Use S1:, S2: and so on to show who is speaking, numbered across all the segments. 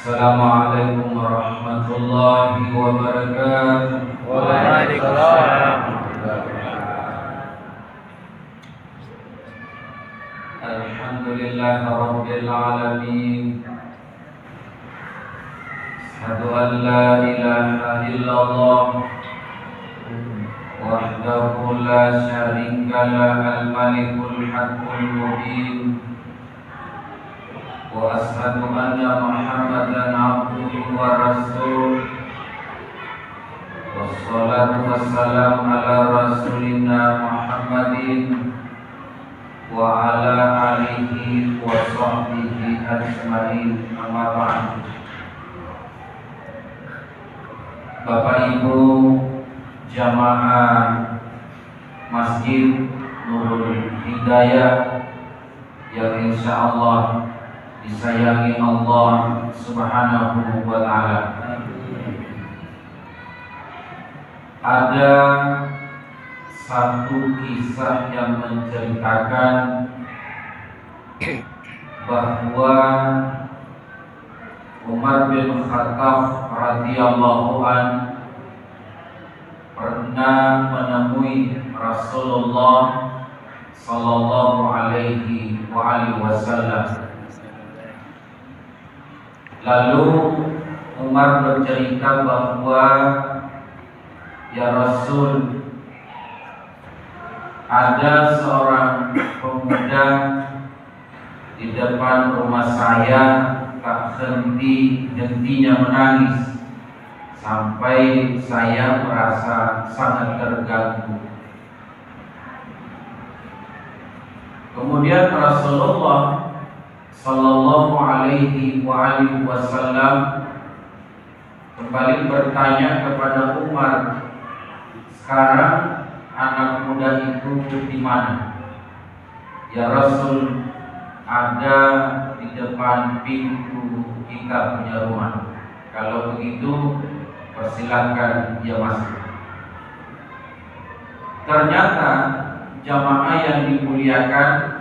S1: Assalamualaikum warahmatullahi wabarakatuh.
S2: Waalaikumsalam.
S1: Alhamdulillahirabbil alamin. Asyhadu an la ilaha illallah wahdahu la syarika lah al-malikul haqqul mubin. Wa asyhadu anna Muhammadan abduhu wa rasuluh. Wassalatu wassalamu ala rasulina Muhammadin wa ala alihi wa sahbihi ajma'in, amma ba'du. Bapak Ibu jamaah Masjid Nurul Hidayah yang insyaallah disayangi Allah Subhanahu wa ta'ala. Ada satu kisah yang menceritakan bahwa Umar bin Khattab radhiyallahu anhu pernah menemui Rasulullah sallallahu alaihi wasallam. Lalu Umar bercerita bahwa, ya Rasul, ada seorang pemuda di depan rumah saya tak henti-hentinya menangis sampai saya merasa sangat terganggu. Kemudian Rasulullah sallallahu alaihi wasallam kembali bertanya kepada Umar, sekarang anak muda itu di mana? Ya Rasul, ada di depan pintu kita punya rumah. Kalau begitu persilakan dia masuk. Ternyata jamaah yang dimuliakan,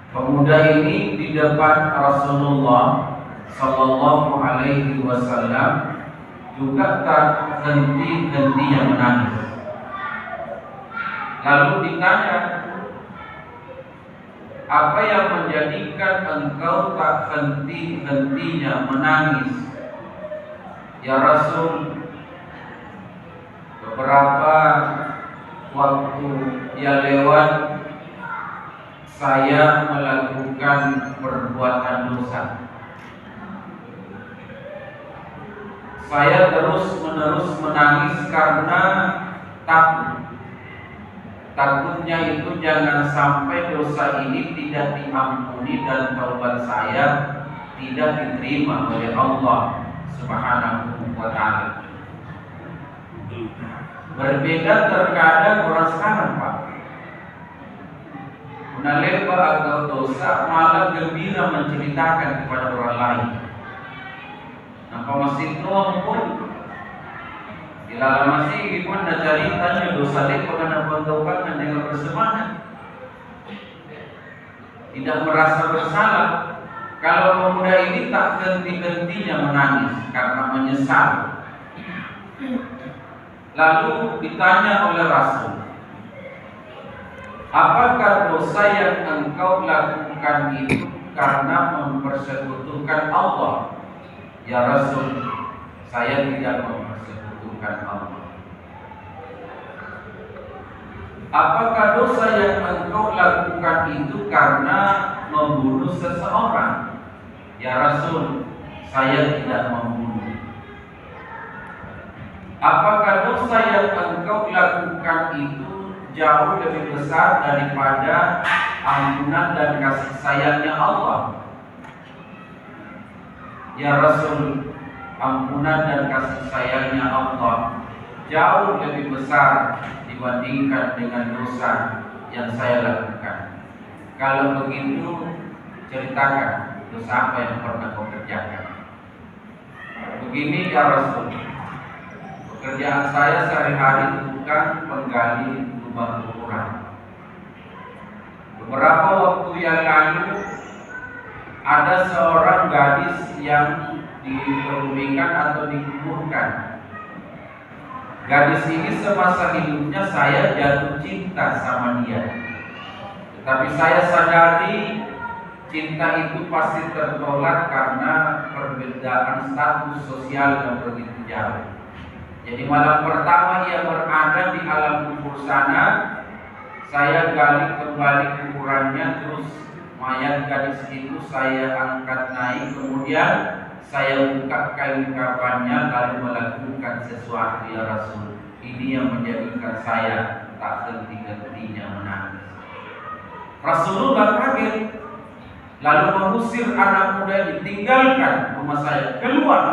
S1: pemuda ini di depan Rasulullah sallallahu alaihi wasallam juga tak henti-hentinya menangis. Lalu ditanya, apa yang menjadikan engkau tak henti-hentinya menangis? Ya Rasul, beberapa waktu yang lewat saya melakukan perbuatan dosa. Saya terus-menerus menangis karena takut. Takutnya itu jangan sampai dosa ini tidak diampuni dan taubat saya tidak diterima oleh Allah Subhanahu wa ta'ala. Berbeda terkadang orang sekarang, Pak. Menalepa atau dosa malah gembira menceritakan kepada orang lain. Nampak masih nuang pun bila masih pun nak cari tanya dosa lepa kena pantaukan dengan bersemangat, tidak merasa bersalah. Kalau pemuda ini tak henti-hentinya menangis karena menyesal. Lalu ditanya oleh Rasul, apakah dosa yang engkau lakukan itu karena mempersekutukan Allah? Ya Rasul, saya tidak mempersekutukan Allah. Apakah dosa yang engkau lakukan itu karena membunuh seseorang? Ya Rasul, saya tidak membunuh. Apakah dosa yang engkau lakukan itu jauh lebih besar daripada ampunan dan kasih sayangnya Allah? Ya Rasul, ampunan dan kasih sayangnya Allah jauh lebih besar dibandingkan dengan dosa yang saya lakukan. Kalau begitu, ceritakan dosa apa yang pernah kau kerjakan. Begini ya Rasul, pekerjaan saya sehari-hari bukan penggali lubang kuburan. Beberapa waktu yang lalu ada seorang gadis yang dikebumikan atau dikuburkan. Gadis ini semasa hidupnya saya jatuh cinta sama dia, tetapi saya sadari cinta itu pasti tertolak karena perbedaan status sosial yang begitu jauh. Jadi malam pertama ia berada di alam kubur sana, saya gali kembali kuburannya, terus mayat gadis itu saya angkat naik, kemudian saya buka kain kafannya lalu melakukan sesuatu ya Rasul. Ini yang menjadikan saya tak henti-hentinya menangis. Rasulullah kaget, lalu mengusir anak muda ini, tinggalkan rumah saya, keluar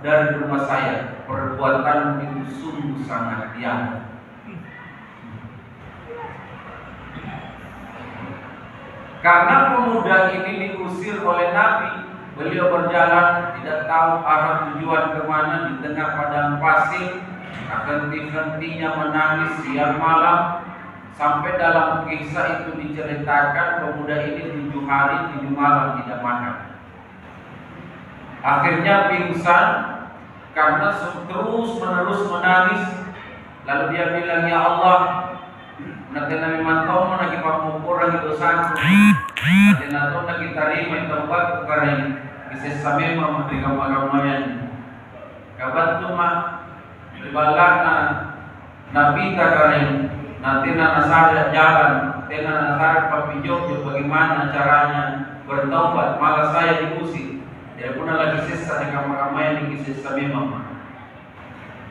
S1: dari rumah saya. Perbuatan itu sungguh sangat jahat. Karena pemuda ini diusir oleh Nabi, beliau berjalan tidak tahu arah tujuan kemana di tengah padang pasir, henti-hentinya menangis siang malam. Sampai dalam kisah itu diceritakan pemuda ini 7 hari 7 malam tidak makan. Akhirnya pingsan karena terus menerus menangis. Lalu dia bilang, ya Allah, nanti Nabi mantau lagi pamukul lagi dosa, nanti nato lagi tarima taubat karena bisa sampai memberi kamar-kamaran. Kabat cuma dibalana Nabi takareng nanti nasar jalan, nanti nasar papijok bagaimana caranya bertaubat, malah saya diusir. Dia pun lagi sisa di kamar-kamaran di sisa memang.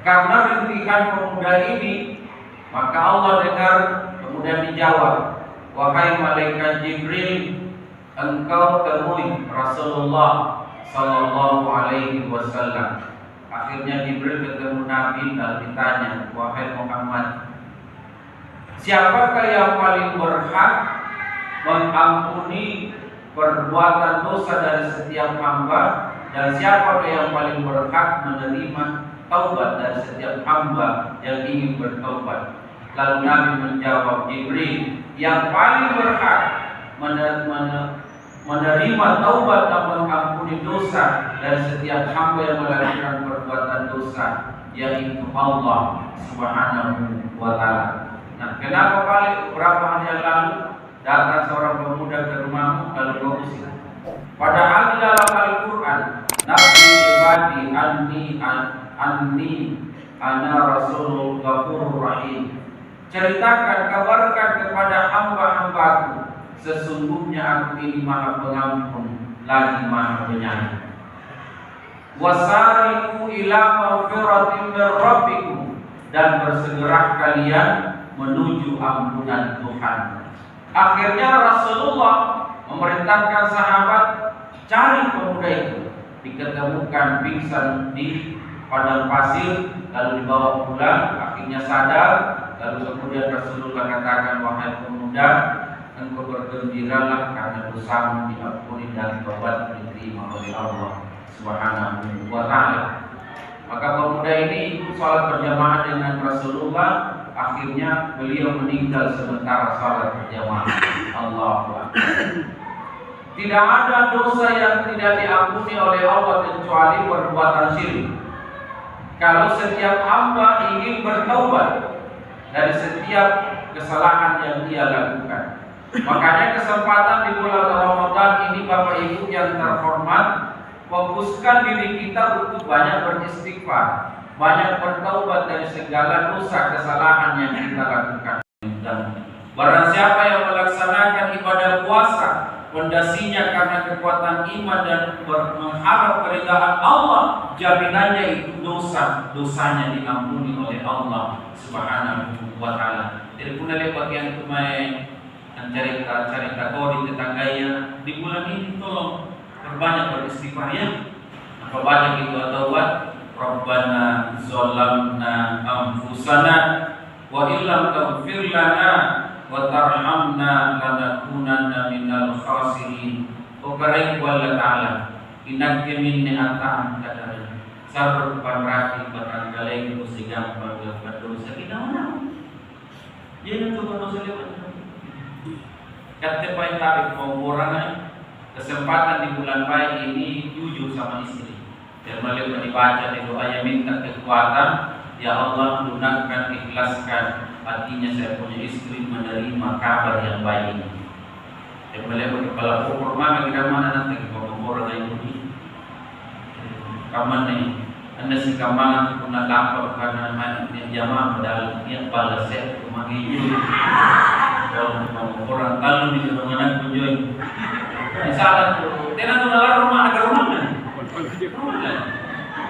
S1: Karena rintihan pemuda ini, maka Allah dengar, kemudian dijawab, wahai malaikat Jibril, engkau temui Rasulullah Sallallahu Alaihi Wasallam. Akhirnya Jibril ketemu Nabi dan ditanya, wahai Muhammad, siapakah yang paling berhak mengampuni perbuatan dosa dari setiap hamba, dan siapakah yang paling berhak menerima taubat dari setiap hamba yang ingin bertaubat? Lalu Nabi menjawab, Jibril, yang paling berhak menerima taubat dan mengampuni dosa dari setiap hamba yang melakukan perbuatan dosa, yaitu Allah Subhanahu wa Ta'ala. Nah, kenapa paling beberapa hari yang lalu datang seorang pemuda ke rumahmu lalu kau usir? Padahal di dalam Al-Quran, Nabi ibadi anni ana rasulul ghafurur rahim. Ceritakan, kabarkan kepada hamba-hambaku, sesungguhnya aku ini maha pengampun lagi maha penyayang. Wasari'u ila maghfiratin min rabbikum, dan bersegera kalian menuju ampunan Tuhan. Akhirnya Rasulullah memerintahkan sahabat cari pemuda itu. Diketemukan pingsan di padang pasir, lalu dibawa pulang. Akhirnya sadar, lalu kemudian Rasulullah katakan, wahai pemuda, engkau bergembiralah karena dosamu diampuni dan taubat diterima oleh Allah Subhanahu wa Ta'ala. Maka pemuda ini ikut sholat berjamaah dengan Rasulullah. Akhirnya beliau meninggal sementara sholat berjamaah. Allahu Akbar. Tidak ada dosa yang tidak diampuni oleh Allah kecuali perbuatan syirik. Kalau setiap hamba ingin bertaubat dari setiap kesalahan yang dia lakukan, makanya kesempatan di bulan Ramadan ini Bapak Ibu yang terhormat, fokuskan diri kita untuk banyak beristighfar, banyak bertaubat dari segala dosa kesalahan yang kita lakukan. Dan barang siapa yang melaksanakan ibadah puasa, fondasinya karena kekuatan iman dan mengharap keridhaan Allah, jaminannya itu dosanya diampuni oleh Allah Subhanahu wa Ta'ala. Jadi pun ada bagian kumai cerita kau di tetangganya di bulan ini, tolong berbanyak beristighfar ya. Apa banyak itu atau buat Rabbana zalamna anfusana wa illam taghfir lana wa tarhamna lanakunanna minal khasirin. Okarek wala ta'ala inakya minni ata'am kadari sabar panraki barangkali itu sigampang berdosa ginawa. Yan ang tumanos sa liwan. Kate pa yung tarik pengurangan kesempatan di bulan baik ini jujur sama istri. Dan beliau dibaca di doanya minta kekuatan, ya Allah lunakkan, ikhlaskan hatinya saya punya istri menerima kabar yang baik ini. Dan beliau kepala ukur mana kita mana nanti orang yang ini. Kaman nih, anda si kamangan puna lapar karena dia jamaah padahal dia balas saya mengiyu. Kalau orang kalau di mana kunjung, misalnya, tidak tu nalar rumah ada rumah.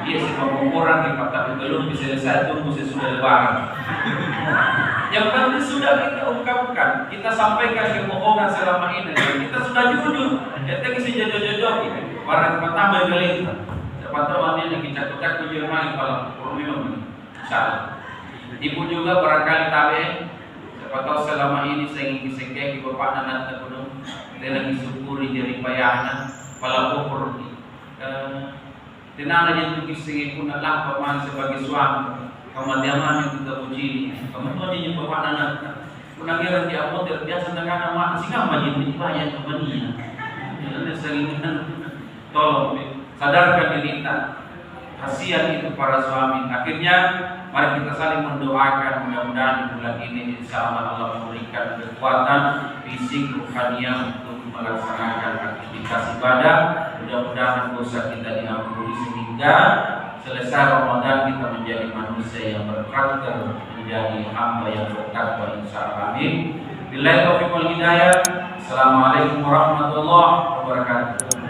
S1: Dia sebab orang yang kata belum bisa selesai tunggu sesudah lebaran. Yang penting sudah kita ungkapkan, kita sampaikan kebohongan selama ini. Kita sudah jujur. Kita isi jodoh-jodoh ini. Barang pertama kali itu. Siapa tahu nanti lagi cakap-cakap jujur main kalau minum. Insyaallah. Ibu juga barangkali tabe. Siapa tahu selama ini saya ingin kisah bapak anak terpenuh. Saya lagi syukuri jadi payahnya. Kalau ukur tenang aja tuh kisah pun adalah paman sebagai suami. Kamadiaman yang kita puji, kamu tuh aja bapak anak. Punangiran di awal terbiasa dengan anak singa majin dibayar kemanian. Ini seringan tolong sadarkan diri kita. Kasihan itu para suami. Akhirnya mari kita saling mendoakan mudah-mudahan di bulan ini insya Allah memberikan kekuatan fisik rohaniah untuk melaksanakan aktivitas ibadah. Mudah-mudahan dosa kita diampuni sehingga selesai Ramadan kita menjadi manusia yang berkarakter, menjadi hamba yang bertakwa insyaallah. Amin. Billahi taufiq wal hidayah. Assalamualaikum warahmatullahi wabarakatuh.